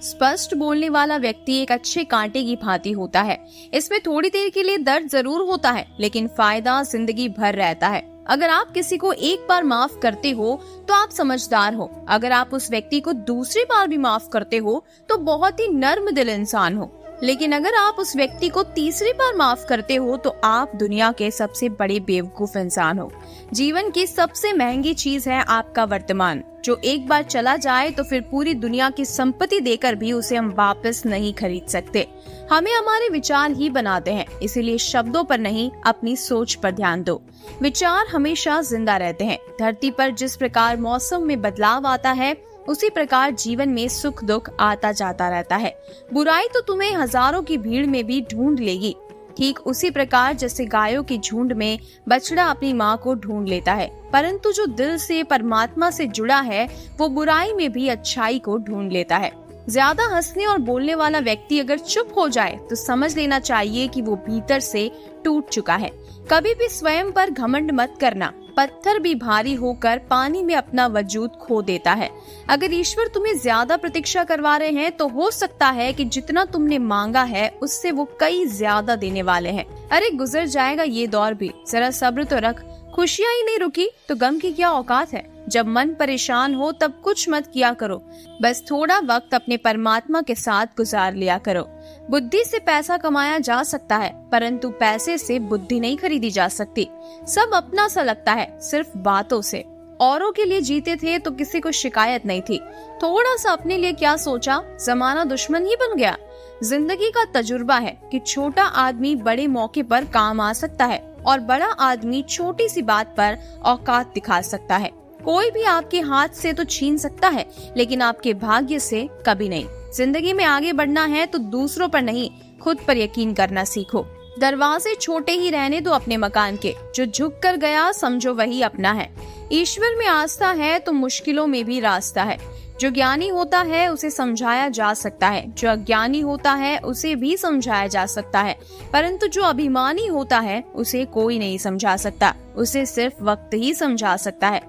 स्पष्ट बोलने वाला व्यक्ति एक अच्छे कांटे की भांति होता है। इसमें थोड़ी देर के लिए दर्द जरूर होता है, लेकिन फायदा जिंदगी भर रहता है। अगर आप किसी को एक बार माफ करते हो तो आप समझदार हो। अगर आप उस व्यक्ति को दूसरी बार भी माफ करते हो तो बहुत ही नर्म दिल इंसान हो। लेकिन अगर आप उस व्यक्ति को तीसरी बार माफ करते हो तो आप दुनिया के सबसे बड़े बेवकूफ इंसान हो। जीवन की सबसे महंगी चीज है आपका वर्तमान, जो एक बार चला जाए तो फिर पूरी दुनिया की संपत्ति देकर भी उसे हम वापस नहीं खरीद सकते। हमें हमारे विचार ही बनाते हैं, इसीलिए शब्दों पर नहीं, अपनी सोच पर ध्यान दो। विचार हमेशा जिंदा रहते हैं। धरती पर जिस प्रकार मौसम में बदलाव आता है, उसी प्रकार जीवन में सुख दुख आता जाता रहता है। बुराई तो तुम्हें हजारों की भीड़ में भी ढूंढ लेगी, ठीक उसी प्रकार जैसे गायों की झुंड में बछड़ा अपनी माँ को ढूंढ लेता है। परंतु जो दिल से परमात्मा से जुड़ा है, वो बुराई में भी अच्छाई को ढूंढ लेता है। ज्यादा हंसने और बोलने वाला व्यक्ति अगर चुप हो जाए तो समझ लेना चाहिए कि वो भीतर से टूट चुका है। कभी भी स्वयं पर घमंड मत करना। पत्थर भी भारी होकर पानी में अपना वजूद खो देता है। अगर ईश्वर तुम्हें ज्यादा प्रतीक्षा करवा रहे हैं तो हो सकता है कि जितना तुमने मांगा है उससे वो कई ज्यादा देने वाले हैं। अरे गुजर जाएगा ये दौर भी, जरा सब्र तो रख। खुशियाँ ही नहीं रुकी तो गम की क्या औकात है। जब मन परेशान हो तब कुछ मत किया करो, बस थोड़ा वक्त अपने परमात्मा के साथ गुजार लिया करो। बुद्धि से पैसा कमाया जा सकता है, परंतु पैसे से बुद्धि नहीं खरीदी जा सकती। सब अपना सा लगता है सिर्फ बातों से। औरों के लिए जीते थे तो किसी को शिकायत नहीं थी। थोड़ा सा अपने लिए क्या सोचा, जमाना दुश्मन ही बन गया। जिंदगी का तजुर्बा है कि छोटा आदमी बड़े मौके पर काम आ सकता है और बड़ा आदमी छोटी सी बात पर औकात दिखा सकता है। कोई भी आपके हाथ से तो छीन सकता है, लेकिन आपके भाग्य से कभी नहीं। जिंदगी में आगे बढ़ना है तो दूसरों पर नहीं, खुद पर यकीन करना सीखो। दरवाजे छोटे ही रहने दो अपने मकान के, जो झुक कर गया समझो वही अपना है। ईश्वर में आस्था है तो मुश्किलों में भी रास्ता है। जो ज्ञानी होता है उसे समझाया जा सकता है, जो अज्ञानी होता है उसे भी समझाया जा सकता है, परंतु जो अभिमानी होता है उसे कोई नहीं समझा सकता, उसे सिर्फ वक्त ही समझा सकता है।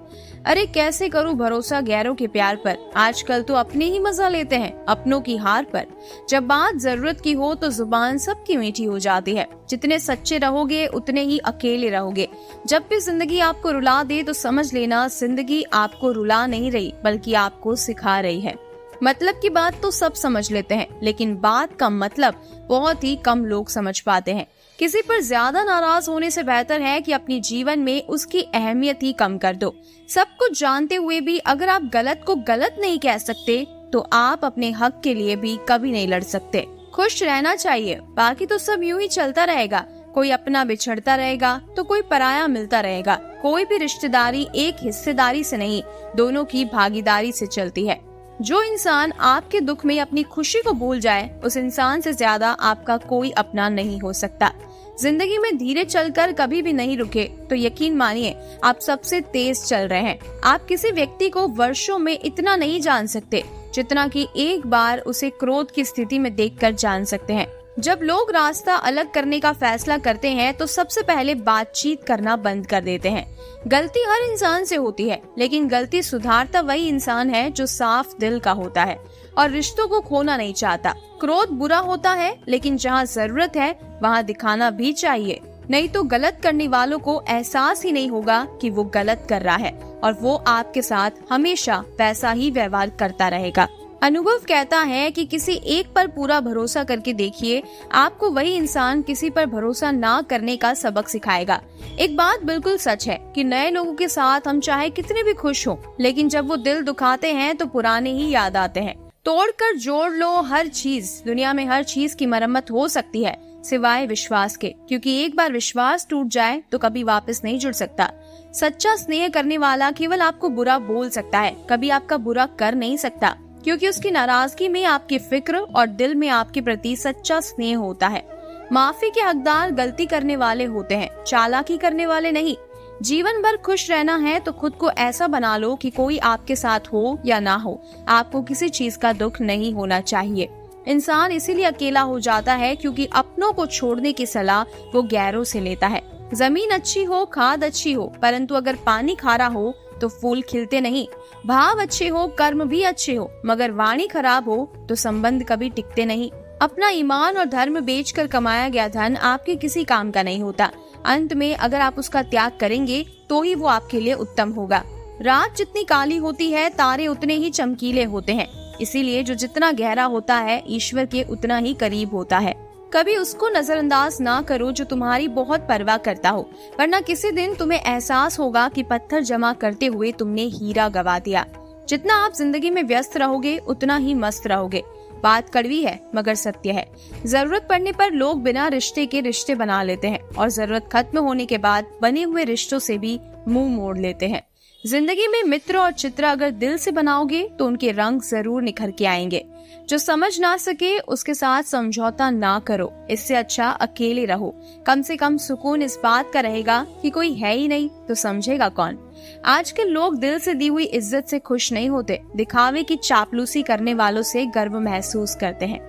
अरे कैसे करूं भरोसा गैरों के प्यार पर, आजकल तो अपने ही मजा लेते हैं अपनों की हार पर। जब बात जरूरत की हो तो जुबान सबकी मीठी हो जाती है। जितने सच्चे रहोगे उतने ही अकेले रहोगे। जब भी जिंदगी आपको रुला दे तो समझ लेना जिंदगी आपको रुला नहीं रही, बल्कि आपको सिखा रही है। मतलब की बात तो सब समझ लेते हैं, लेकिन बात का मतलब बहुत ही कम लोग समझ पाते हैं। किसी पर ज्यादा नाराज होने से बेहतर है कि अपने जीवन में उसकी अहमियत ही कम कर दो। सब कुछ जानते हुए भी अगर आप गलत को गलत नहीं कह सकते तो आप अपने हक के लिए भी कभी नहीं लड़ सकते। खुश रहना चाहिए, बाकी तो सब यूं ही चलता रहेगा। कोई अपना बिछड़ता रहेगा तो कोई पराया मिलता रहेगा। कोई भी रिश्तेदारी एक हिस्सेदारी से नहीं, दोनों की भागीदारी से चलती है। जो इंसान आपके दुख में अपनी खुशी को भूल जाए, उस इंसान से ज्यादा आपका कोई अपना नहीं हो सकता। जिंदगी में धीरे चलकर कभी भी नहीं रुके तो यकीन मानिए आप सबसे तेज चल रहे हैं। आप किसी व्यक्ति को वर्षों में इतना नहीं जान सकते जितना कि एक बार उसे क्रोध की स्थिति में देखकर जान सकते हैं। जब लोग रास्ता अलग करने का फैसला करते हैं तो सबसे पहले बातचीत करना बंद कर देते हैं। गलती हर इंसान से होती है, लेकिन गलती सुधारता वही इंसान है जो साफ दिल का होता है और रिश्तों को खोना नहीं चाहता। क्रोध बुरा होता है, लेकिन जहाँ जरूरत है वहाँ दिखाना भी चाहिए, नहीं तो गलत करने वालों को एहसास ही नहीं होगा कि वो गलत कर रहा है और वो आपके साथ हमेशा वैसा ही व्यवहार करता रहेगा। अनुभव कहता है कि किसी एक पर पूरा भरोसा करके देखिए, आपको वही इंसान किसी पर भरोसा ना करने का सबक सिखाएगा। एक बात बिल्कुल सच है कि नए लोगों के साथ हम चाहे कितने भी खुश हों, लेकिन जब वो दिल दुखाते हैं तो पुराने ही याद आते हैं। तोड़कर जोड़ लो हर चीज, दुनिया में हर चीज की मरम्मत हो सकती है सिवाय विश्वास के, क्योंकि एक बार विश्वास टूट जाए तो कभी वापस नहीं जुड़ सकता। सच्चा स्नेह करने वाला केवल आपको बुरा बोल सकता है, कभी आपका बुरा कर नहीं सकता, क्योंकि उसकी नाराजगी में आपकी फिक्र और दिल में आपके प्रति सच्चा स्नेह होता है। माफी के हकदार गलती करने वाले होते हैं, चालाकी करने वाले नहीं। जीवन भर खुश रहना है तो खुद को ऐसा बना लो कि कोई आपके साथ हो या ना हो, आपको किसी चीज का दुख नहीं होना चाहिए। इंसान इसीलिए अकेला हो जाता है क्योंकि अपनों को छोड़ने की सलाह वो गैरों से लेता है। जमीन अच्छी हो, खाद अच्छी हो, परंतु अगर पानी खारा हो तो फूल खिलते नहीं। भाव अच्छे हो, कर्म भी अच्छे हो, मगर वाणी खराब हो तो संबंध कभी टिकते नहीं। अपना ईमान और धर्म बेचकर कमाया गया धन आपके किसी काम का नहीं होता। अंत में अगर आप उसका त्याग करेंगे तो ही वो आपके लिए उत्तम होगा। रात जितनी काली होती है, तारे उतने ही चमकीले होते हैं। इसीलिए जो जितना गहरा होता है, ईश्वर के उतना ही करीब होता है। कभी उसको नजरअंदाज ना करो जो तुम्हारी बहुत परवाह करता हो, वरना किसी दिन तुम्हें एहसास होगा कि पत्थर जमा करते हुए तुमने हीरा गवा दिया। जितना आप जिंदगी में व्यस्त रहोगे उतना ही मस्त रहोगे। बात कड़वी है मगर सत्य है। जरूरत पड़ने पर लोग बिना रिश्ते के रिश्ते बना लेते हैं और जरूरत खत्म होने के बाद बने हुए रिश्तों से भी मुंह मोड़ लेते हैं। जिंदगी में मित्र और चित्र अगर दिल से बनाओगे तो उनके रंग जरूर निखर के आएंगे। जो समझ ना सके उसके साथ समझौता ना करो, इससे अच्छा अकेले रहो। कम से कम सुकून इस बात का रहेगा कि कोई है ही नहीं तो समझेगा कौन। आजकल लोग दिल से दी हुई इज्जत से खुश नहीं होते, दिखावे की चापलूसी करने वालों से गर्व महसूस करते हैं।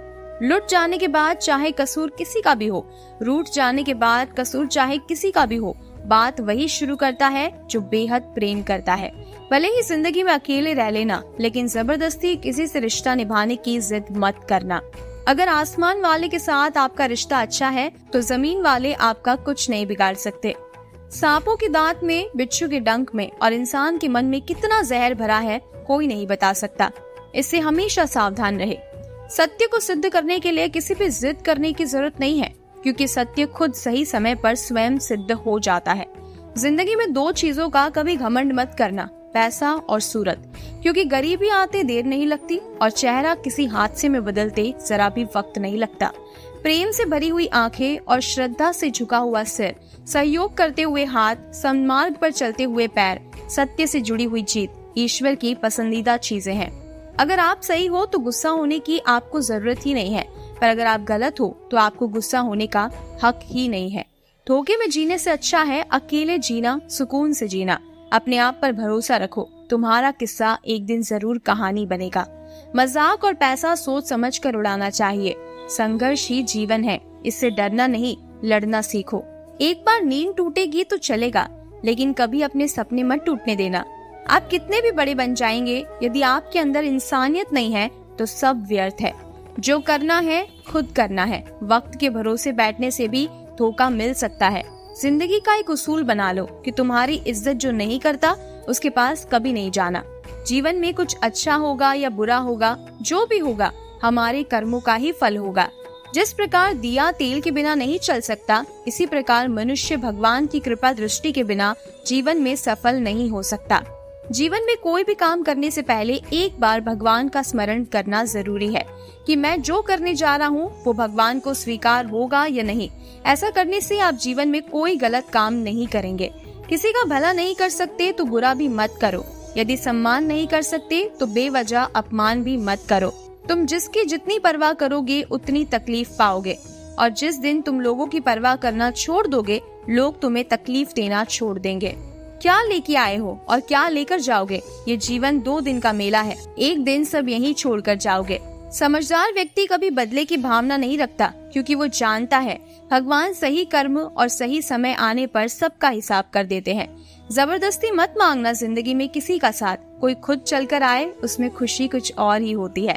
लुट जाने के बाद चाहे कसूर किसी का भी हो, रूठ जाने के बाद कसूर चाहे किसी का भी हो, बात वही शुरू करता है जो बेहद प्रेम करता है। भले ही जिंदगी में अकेले रह लेना, लेकिन जबरदस्ती किसी से रिश्ता निभाने की जिद मत करना। अगर आसमान वाले के साथ आपका रिश्ता अच्छा है तो जमीन वाले आपका कुछ नहीं बिगाड़ सकते। सांपों के दांत में, बिच्छू के डंक में और इंसान के मन में कितना जहर भरा है कोई नहीं बता सकता। इससे हमेशा सावधान रहे। सत्य को सिद्ध करने के लिए किसी पे जिद करने की जरूरत नहीं है, क्योंकि सत्य खुद सही समय पर स्वयं सिद्ध हो जाता है। जिंदगी में दो चीजों का कभी घमंड मत करना, पैसा और सूरत, क्योंकि गरीबी आते देर नहीं लगती और चेहरा किसी हादसे में बदलते जरा भी वक्त नहीं लगता। प्रेम से भरी हुई आंखें और श्रद्धा से झुका हुआ सिर, सहयोग करते हुए हाथ, सन्मार्ग पर चलते हुए पैर, सत्य से जुड़ी हुई जीत ईश्वर की पसंदीदा चीजें हैं। अगर आप सही हो तो गुस्सा होने की आपको जरूरत ही नहीं है, पर अगर आप गलत हो तो आपको गुस्सा होने का हक ही नहीं है। धोखे में जीने से अच्छा है अकेले जीना, सुकून से जीना। अपने आप पर भरोसा रखो, तुम्हारा किस्सा एक दिन जरूर कहानी बनेगा। मजाक और पैसा सोच समझ कर उड़ाना चाहिए। संघर्ष ही जीवन है, इससे डरना नहीं, लड़ना सीखो। एक बार नींद टूटेगी तो चलेगा, लेकिन कभी अपने सपने मत टूटने देना। आप कितने भी बड़े बन जाएंगे, यदि आपके अंदर इंसानियत नहीं है तो सब व्यर्थ है। जो करना है खुद करना है। वक्त के भरोसे बैठने से भी धोखा मिल सकता है। जिंदगी का एक उसूल बना लो कि तुम्हारी इज्जत जो नहीं करता उसके पास कभी नहीं जाना। जीवन में कुछ अच्छा होगा या बुरा होगा, जो भी होगा हमारे कर्मों का ही फल होगा। जिस प्रकार दिया तेल के बिना नहीं चल सकता, इसी प्रकार मनुष्य भगवान की कृपा दृष्टि के बिना जीवन में सफल नहीं हो सकता। जीवन में कोई भी काम करने से पहले एक बार भगवान का स्मरण करना जरूरी है कि मैं जो करने जा रहा हूँ वो भगवान को स्वीकार होगा या नहीं। ऐसा करने से आप जीवन में कोई गलत काम नहीं करेंगे। किसी का भला नहीं कर सकते तो बुरा भी मत करो। यदि सम्मान नहीं कर सकते तो बेवजह अपमान भी मत करो। तुम जिसकी जितनी परवाह करोगे उतनी तकलीफ पाओगे, और जिस दिन तुम लोगों की परवाह करना छोड़ दोगे, लोग तुम्हें तकलीफ देना छोड़ देंगे। क्या लेके आए हो और क्या लेकर जाओगे? ये जीवन 2 दिन का मेला है, एक दिन सब यहीं छोड़कर जाओगे। समझदार व्यक्ति कभी बदले की भावना नहीं रखता, क्योंकि वो जानता है भगवान सही कर्म और सही समय आने पर सबका हिसाब कर देते हैं। जबरदस्ती मत मांगना जिंदगी में किसी का साथ। कोई खुद चलकर आए, उसमें खुशी कुछ और ही होती है।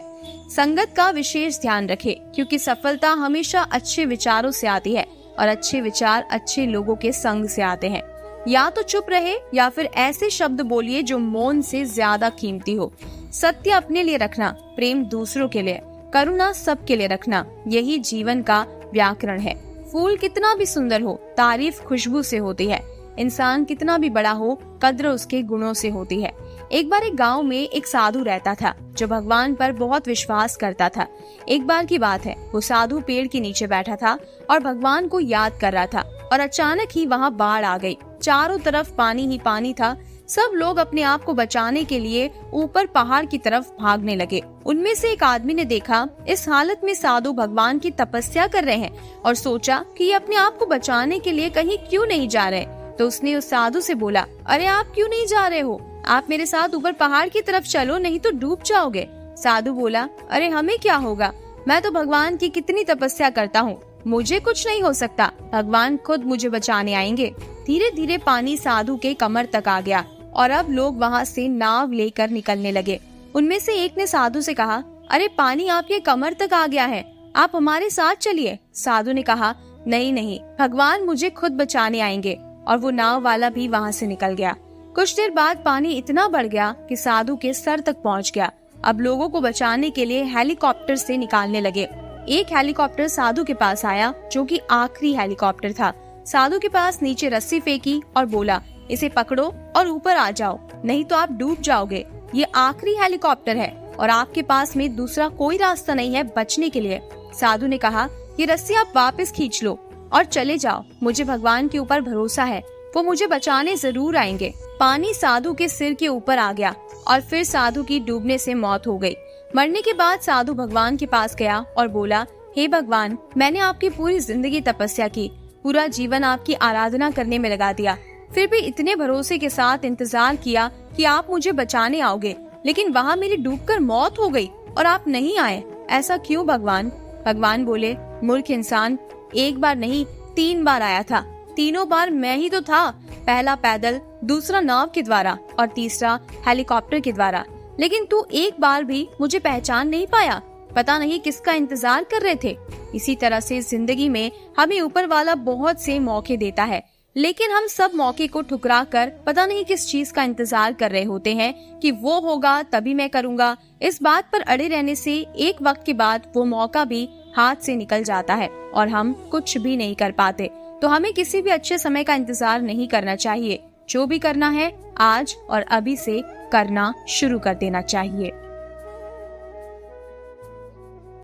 संगत का विशेष ध्यान रखे, क्योंकि सफलता हमेशा अच्छे विचारों से आती है और अच्छे विचार अच्छे लोगों के संग से आते हैं। या तो चुप रहे या फिर ऐसे शब्द बोलिए जो मौन से ज्यादा कीमती हो। सत्य अपने लिए रखना, प्रेम दूसरों के लिए, करुणा सबके लिए रखना, यही जीवन का व्याकरण है। फूल कितना भी सुंदर हो, तारीफ खुशबू से होती है। इंसान कितना भी बड़ा हो, कद्र उसके गुणों से होती है। एक बार एक गांव में एक साधु रहता था जो भगवान पर बहुत विश्वास करता था। एक बार की बात है, वो साधु पेड़ के नीचे बैठा था और भगवान को याद कर रहा था, और अचानक ही वहाँ बाढ़ आ गई। चारों तरफ पानी ही पानी था। सब लोग अपने आप को बचाने के लिए ऊपर पहाड़ की तरफ भागने लगे। उनमें से एक आदमी ने देखा इस हालत में साधु भगवान की तपस्या कर रहे हैं, और सोचा कि ये अपने आप को बचाने के लिए कहीं क्यों नहीं जा रहे। तो उसने उस साधु से बोला, अरे आप क्यों नहीं जा रहे हो? आप मेरे साथ ऊपर पहाड़ की तरफ चलो, नहीं तो डूब जाओगे। साधु बोला, अरे हमें क्या होगा, मैं तो भगवान की कितनी तपस्या करता हूँ, मुझे कुछ नहीं हो सकता, भगवान खुद मुझे बचाने आएंगे। धीरे धीरे पानी साधु के कमर तक आ गया। और अब लोग वहाँ से नाव लेकर निकलने लगे। उनमें से एक ने साधु से कहा, अरे पानी आपके कमर तक आ गया है, आप हमारे साथ चलिए। साधु ने कहा, नहीं नहीं, भगवान मुझे खुद बचाने आएंगे। और वो नाव वाला भी वहाँ से निकल गया। कुछ देर बाद पानी इतना बढ़ गया कि साधु के सर तक पहुँच गया। अब लोगों को बचाने के लिए हेलीकॉप्टर से निकालने लगे। एक हेलीकॉप्टर साधु के पास आया, जो कि आखिरी हेलीकॉप्टर था। साधु के पास नीचे रस्सी फेंकी और बोला, इसे पकड़ो और ऊपर आ जाओ, नहीं तो आप डूब जाओगे। ये आखिरी हेलीकॉप्टर है और आपके पास में दूसरा कोई रास्ता नहीं है बचने के लिए। साधु ने कहा, ये रस्सी आप वापस खींच लो और चले जाओ। मुझे भगवान के ऊपर भरोसा है, वो मुझे बचाने जरूर आएंगे। पानी साधु के सिर के ऊपर आ गया और फिर साधु की डूबने से मौत हो गई। मरने के बाद साधु भगवान के पास गया और बोला, हे भगवान, मैंने आपकी पूरी जिंदगी तपस्या की, पूरा जीवन आपकी आराधना करने में लगा दिया, फिर भी इतने भरोसे के साथ इंतजार किया कि आप मुझे बचाने आओगे, लेकिन वहाँ मेरी डूबकर मौत हो गई और आप नहीं आए। ऐसा क्यों भगवान? भगवान बोले, मूर्ख इंसान, एक बार नहीं 3 बार आया था। तीनों बार मैं ही तो था, पहला पैदल, दूसरा नाव के द्वारा और तीसरा हेलीकॉप्टर के द्वारा। लेकिन तू एक बार भी मुझे पहचान नहीं पाया, पता नहीं किसका इंतजार कर रहे थे। इसी तरह से जिंदगी में हमें ऊपर वाला बहुत से मौके देता है, लेकिन हम सब मौके को ठुकरा कर पता नहीं किस चीज का इंतजार कर रहे होते हैं कि वो होगा तभी मैं करूँगा। इस बात पर अड़े रहने से एक वक्त के बाद वो मौका भी हाथ से निकल जाता है और हम कुछ भी नहीं कर पाते। तो हमें किसी भी अच्छे समय का इंतजार नहीं करना चाहिए। जो भी करना है आज और अभी से करना शुरू कर देना चाहिए।